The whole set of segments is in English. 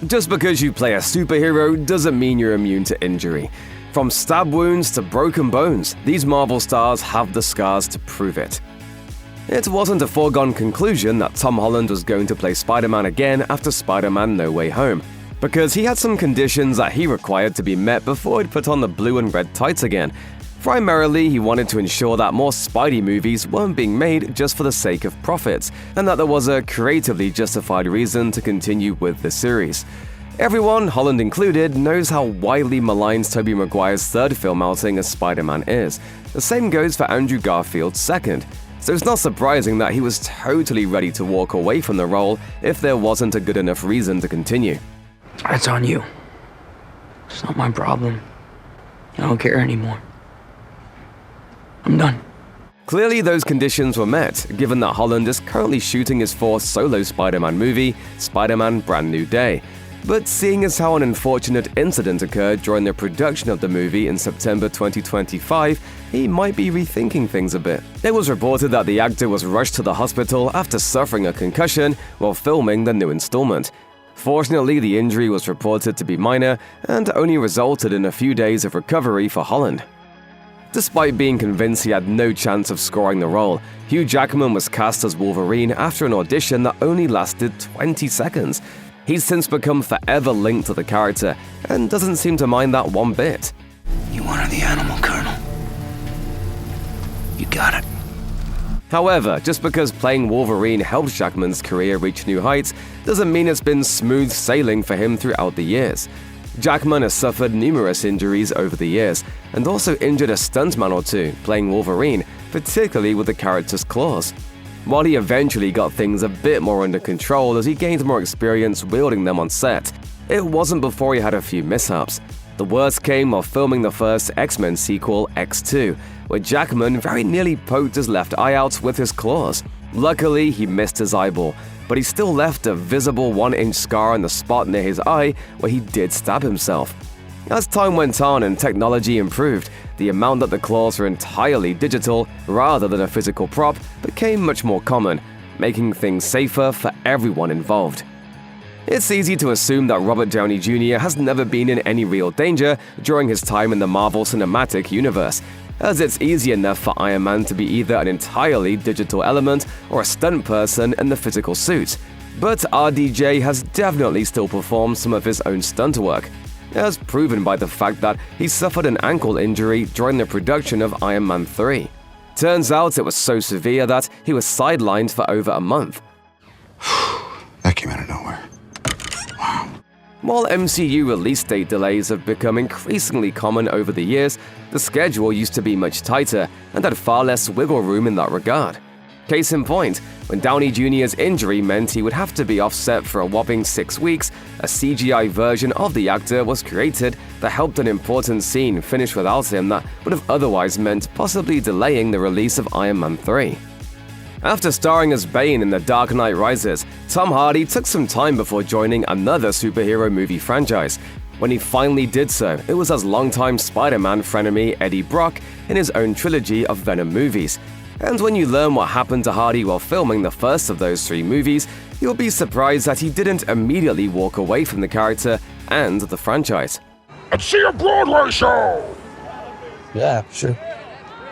Just because you play a superhero doesn't mean you're immune to injury. From stab wounds to broken bones, these Marvel stars have the scars to prove it. It wasn't a foregone conclusion that Tom Holland was going to play Spider-Man again after Spider-Man No Way Home, because he had some conditions that he required to be met before he'd put on the blue and red tights again. Primarily, he wanted to ensure that more Spidey movies weren't being made just for the sake of profits, and that there was a creatively justified reason to continue with the series. Everyone, Holland included, knows how widely maligned Tobey Maguire's third film outing as Spider-Man is. The same goes for Andrew Garfield's second, so it's not surprising that he was totally ready to walk away from the role if there wasn't a good enough reason to continue. It's on you. It's not my problem. I don't care anymore. I'm done. Clearly, those conditions were met, given that Holland is currently shooting his fourth solo Spider-Man movie, Spider-Man Brand New Day. But seeing as how an unfortunate incident occurred during the production of the movie in September 2025, he might be rethinking things a bit. It was reported that the actor was rushed to the hospital after suffering a concussion while filming the new installment. Fortunately, the injury was reported to be minor and only resulted in a few days of recovery for Holland. Despite being convinced he had no chance of scoring the role, Hugh Jackman was cast as Wolverine after an audition that only lasted 20 seconds. He's since become forever linked to the character and doesn't seem to mind that one bit. You wanted the animal, Colonel. You got it. However, just because playing Wolverine helped Jackman's career reach new heights doesn't mean it's been smooth sailing for him throughout the years. Jackman has suffered numerous injuries over the years, and also injured a stuntman or two playing Wolverine, particularly with the character's claws. While he eventually got things a bit more under control as he gained more experience wielding them on set, it wasn't before he had a few mishaps. The worst came while filming the first X-Men sequel, X2, where Jackman very nearly poked his left eye out with his claws. Luckily, he missed his eyeball, but he still left a visible 1-inch scar on the spot near his eye where he did stab himself. As time went on and technology improved, the amount that the claws were entirely digital rather than a physical prop became much more common, making things safer for everyone involved. It's easy to assume that Robert Downey Jr. has never been in any real danger during his time in the Marvel Cinematic Universe, as it's easy enough for Iron Man to be either an entirely digital element or a stunt person in the physical suit. But RDJ has definitely still performed some of his own stunt work, as proven by the fact that he suffered an ankle injury during the production of Iron Man 3. Turns out it was so severe that he was sidelined for over a month. That came out of nowhere. Wow. While MCU release date delays have become increasingly common over the years, the schedule used to be much tighter and had far less wiggle room in that regard. Case in point, when Downey Jr.'s injury meant he would have to be offset for a whopping 6 weeks, a CGI version of the actor was created that helped an important scene finish without him that would have otherwise meant possibly delaying the release of Iron Man 3. After starring as Bane in The Dark Knight Rises, Tom Hardy took some time before joining another superhero movie franchise. When he finally did so, it was as longtime Spider-Man frenemy Eddie Brock in his own trilogy of Venom movies. And when you learn what happened to Hardy while filming the first of those 3 movies, you'll be surprised that he didn't immediately walk away from the character and the franchise. Let's see a Broadway show! Yeah, sure.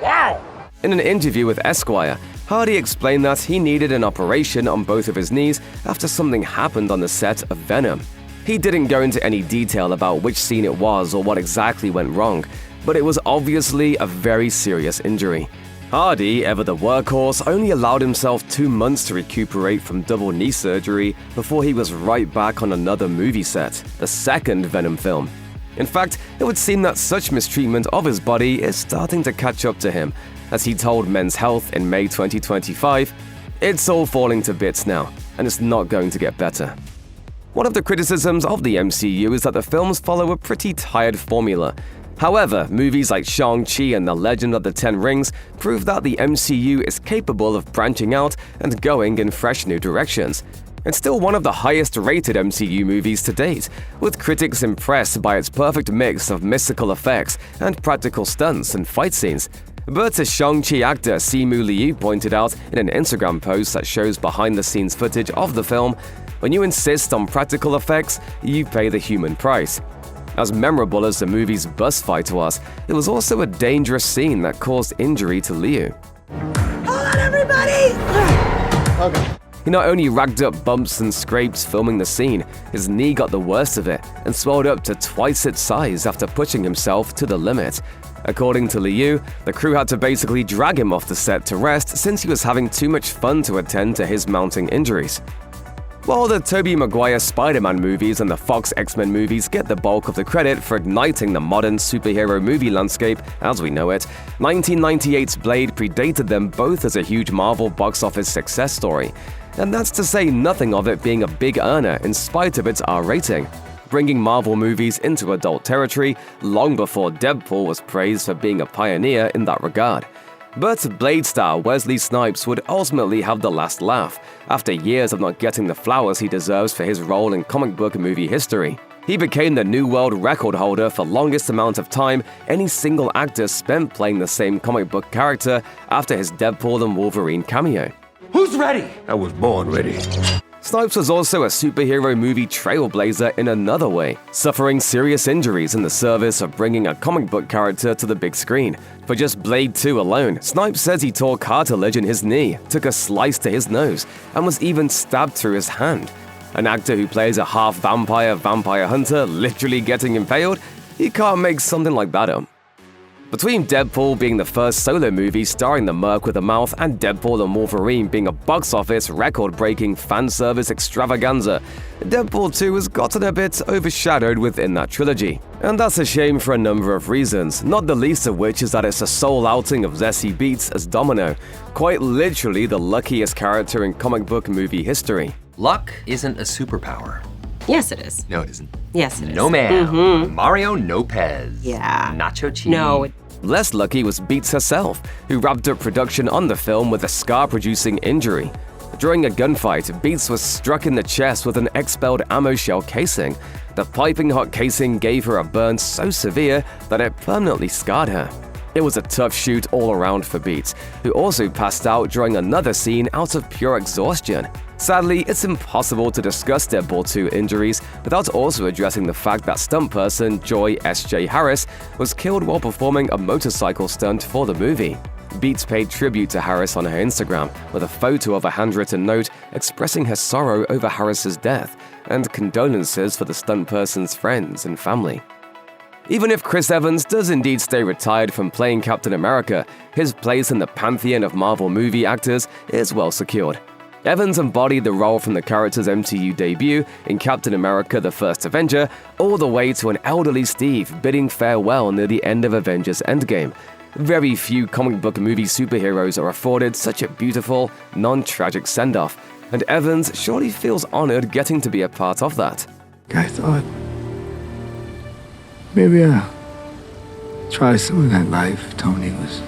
Wow! In an interview with Esquire, Hardy explained that he needed an operation on both of his knees after something happened on the set of Venom. He didn't go into any detail about which scene it was or what exactly went wrong, but it was obviously a very serious injury. Hardy, ever the workhorse, only allowed himself 2 months to recuperate from double knee surgery before he was right back on another movie set, the second Venom film. In fact, it would seem that such mistreatment of his body is starting to catch up to him, as he told Men's Health in May 2025, "It's all falling to bits now, and it's not going to get better." One of the criticisms of the MCU is that the films follow a pretty tired formula. However, movies like Shang-Chi and The Legend of the Ten Rings prove that the MCU is capable of branching out and going in fresh new directions. It's still one of the highest-rated MCU movies to date, with critics impressed by its perfect mix of mystical effects and practical stunts and fight scenes. But as Shang-Chi actor Simu Liu pointed out in an Instagram post that shows behind-the-scenes footage of the film, When you insist on practical effects, you pay the human price. As memorable as the movie's bus fight was, it was also a dangerous scene that caused injury to Liu. Hold on, everybody! Okay. He not only racked up bumps and scrapes filming the scene, his knee got the worst of it and swelled up to twice its size after pushing himself to the limit. According to Liu, the crew had to basically drag him off the set to rest since he was having too much fun to attend to his mounting injuries. While the Tobey Maguire Spider-Man movies and the Fox X-Men movies get the bulk of the credit for igniting the modern superhero movie landscape as we know it, 1998's Blade predated them both as a huge Marvel box office success story. And that's to say nothing of it being a big earner in spite of its R rating, bringing Marvel movies into adult territory long before Deadpool was praised for being a pioneer in that regard. But Blade star Wesley Snipes would ultimately have the last laugh, after years of not getting the flowers he deserves for his role in comic book movie history. He became the new world record holder for longest amount of time any single actor spent playing the same comic book character after his Deadpool and Wolverine cameo. Who's ready? I was born ready. Snipes was also a superhero movie trailblazer in another way, suffering serious injuries in the service of bringing a comic book character to the big screen. For just Blade 2 alone, Snipes says he tore cartilage in his knee, took a slice to his nose, and was even stabbed through his hand. An actor who plays a half-vampire vampire hunter literally getting impaled? You can't make something like that up. Between Deadpool being the first solo movie starring the Merc with a mouth and Deadpool and Wolverine being a box office record-breaking fan service extravaganza, Deadpool 2 has gotten a bit overshadowed within that trilogy. And that's a shame for a number of reasons, not the least of which is that it's a sole outing of Zazie Beetz as Domino, quite literally the luckiest character in comic book movie history. Luck isn't a superpower. Yes, it is. No, it isn't. Yes, it is. No, ma'am. Mario Lopez. Yeah. Nacho cheese. No. Less lucky was Beetz herself, who wrapped up production on the film with a scar-producing injury. During a gunfight, Beetz was struck in the chest with an expelled ammo shell casing. The piping hot casing gave her a burn so severe that it permanently scarred her. It was a tough shoot all around for Beetz, who also passed out during another scene out of pure exhaustion. Sadly, it's impossible to discuss Deadpool 2 injuries without also addressing the fact that stunt person Joy S.J. Harris was killed while performing a motorcycle stunt for the movie. Beetz paid tribute to Harris on her Instagram with a photo of a handwritten note expressing her sorrow over Harris's death and condolences for the stunt person's friends and family. Even if Chris Evans does indeed stay retired from playing Captain America, his place in the pantheon of Marvel movie actors is well secured. Evans embodied the role from the character's MCU debut in Captain America: The First Avenger all the way to an elderly Steve bidding farewell near the end of Avengers Endgame. Very few comic book movie superheroes are afforded such a beautiful, non-tragic send-off, and Evans surely feels honored getting to be a part of that. I thought maybe I'll try some of that life Tony was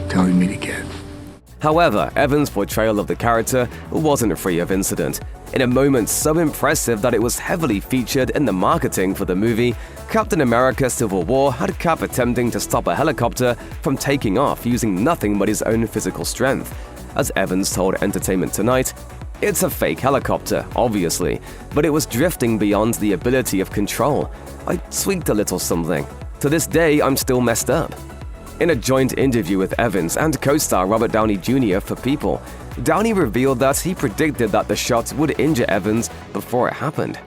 telling me to get. However, Evans' portrayal of the character wasn't free of incident. In a moment so impressive that it was heavily featured in the marketing for the movie, Captain America: Civil War had Cap attempting to stop a helicopter from taking off using nothing but his own physical strength. As Evans told Entertainment Tonight, "It's a fake helicopter, obviously, but it was drifting beyond the ability of control. I tweaked a little something. To this day, I'm still messed up." In a joint interview with Evans and co-star Robert Downey Jr. for People, Downey revealed that he predicted that the shot would injure Evans before it happened.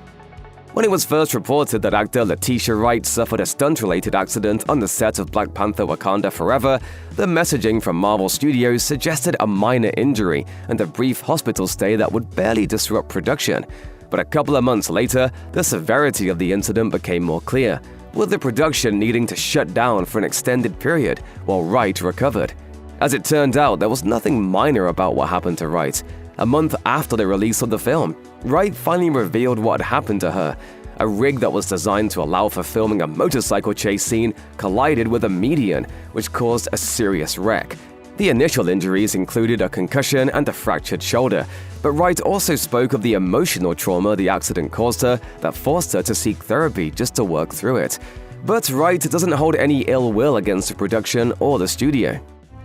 When it was first reported that actor Letitia Wright suffered a stunt-related accident on the set of Black Panther: Wakanda Forever, the messaging from Marvel Studios suggested a minor injury and a brief hospital stay that would barely disrupt production. But a couple of months later, the severity of the incident became more clear, with the production needing to shut down for an extended period while Wright recovered. As it turned out, there was nothing minor about what happened to Wright. A month after the release of the film, Wright finally revealed what had happened to her. A rig that was designed to allow for filming a motorcycle chase scene collided with a median, which caused a serious wreck. The initial injuries included a concussion and a fractured shoulder, but Wright also spoke of the emotional trauma the accident caused her that forced her to seek therapy just to work through it. But Wright doesn't hold any ill will against the production or the studio.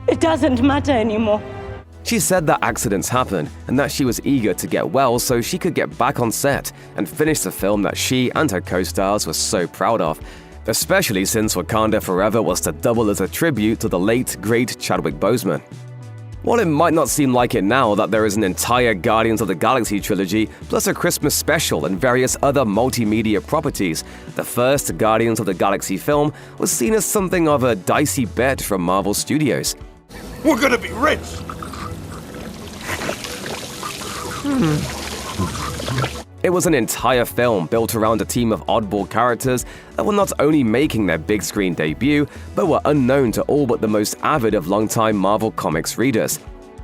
It doesn't matter anymore. She said that accidents happen and that she was eager to get well so she could get back on set and finish the film that she and her co-stars were so proud of, especially since Wakanda Forever was to double as a tribute to the late, great Chadwick Boseman. While it might not seem like it now that there is an entire Guardians of the Galaxy trilogy, plus a Christmas special and various other multimedia properties, the first Guardians of the Galaxy film was seen as something of a dicey bet from Marvel Studios. We're gonna be rich! It was an entire film built around a team of oddball characters that were not only making their big screen debut, but were unknown to all but the most avid of longtime Marvel Comics readers.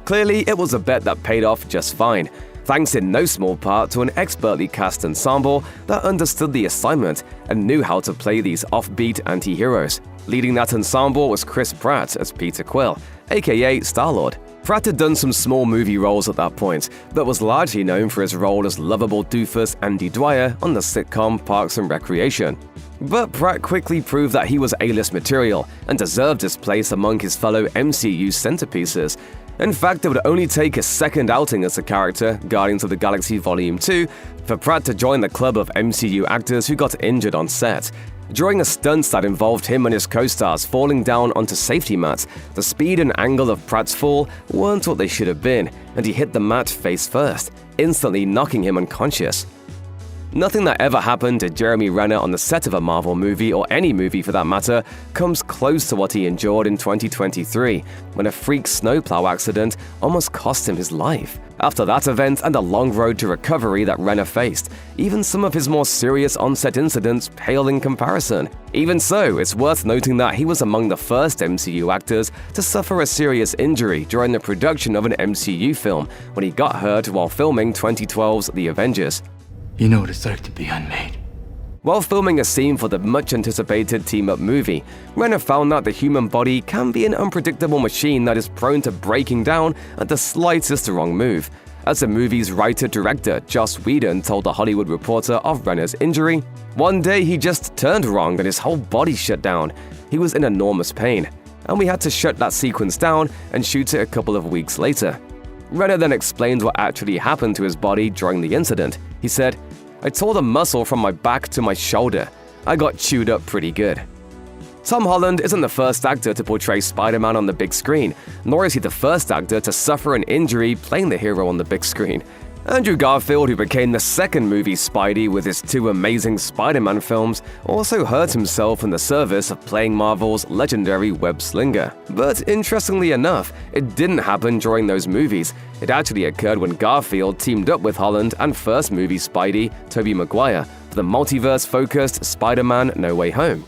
Clearly, it was a bet that paid off just fine, thanks in no small part to an expertly cast ensemble that understood the assignment and knew how to play these offbeat anti-heroes. Leading that ensemble was Chris Pratt as Peter Quill, aka Star-Lord. Pratt had done some small movie roles at that point, but was largely known for his role as lovable doofus Andy Dwyer on the sitcom Parks and Recreation. But Pratt quickly proved that he was A-list material and deserved his place among his fellow MCU centerpieces. In fact, it would only take a second outing as a character, Guardians of the Galaxy Volume 2, for Pratt to join the club of MCU actors who got injured on set. During a stunt that involved him and his co-stars falling down onto safety mats, the speed and angle of Pratt's fall weren't what they should have been, and he hit the mat face first, instantly knocking him unconscious. Nothing that ever happened to Jeremy Renner on the set of a Marvel movie, or any movie for that matter, comes close to what he endured in 2023, when a freak snowplow accident almost cost him his life. After that event and the long road to recovery that Renner faced, even some of his more serious on-set incidents pale in comparison. Even so, it's worth noting that he was among the first MCU actors to suffer a serious injury during the production of an MCU film when he got hurt while filming 2012's The Avengers. You know what it's like to be unmade. While filming a scene for the much-anticipated team-up movie, Renner found that the human body can be an unpredictable machine that is prone to breaking down at the slightest wrong move. As the movie's writer-director Joss Whedon told The Hollywood Reporter of Renner's injury, "One day he just turned wrong and his whole body shut down. He was in enormous pain, and we had to shut that sequence down and shoot it a couple of weeks later." Renner then explained what actually happened to his body during the incident. He said, "I tore the muscle from my back to my shoulder. I got chewed up pretty good." Tom Holland isn't the first actor to portray Spider-Man on the big screen, nor is he the first actor to suffer an injury playing the hero on the big screen. Andrew Garfield, who became the second movie Spidey with his two amazing Spider-Man films, also hurt himself in the service of playing Marvel's legendary web slinger. But interestingly enough, it didn't happen during those movies. It actually occurred when Garfield teamed up with Holland and first movie Spidey, Tobey Maguire, for the multiverse-focused Spider-Man No Way Home.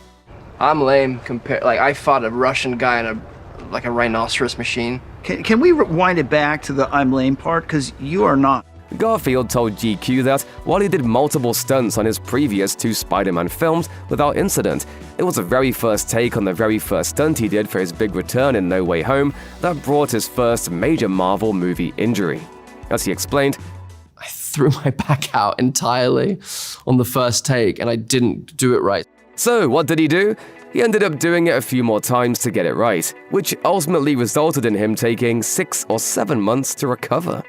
I'm lame I fought a Russian guy in a rhinoceros machine. Can we rewind it back to the I'm lame part? Because you are not. Garfield told GQ that while he did multiple stunts on his previous two Spider-Man films without incident, it was the very first take on the very first stunt he did for his big return in No Way Home that brought his first major Marvel movie injury. As he explained, I threw my back out entirely on the first take, and I didn't do it right. So what did he do? He ended up doing it a few more times to get it right, which ultimately resulted in him taking 6 or 7 months to recover.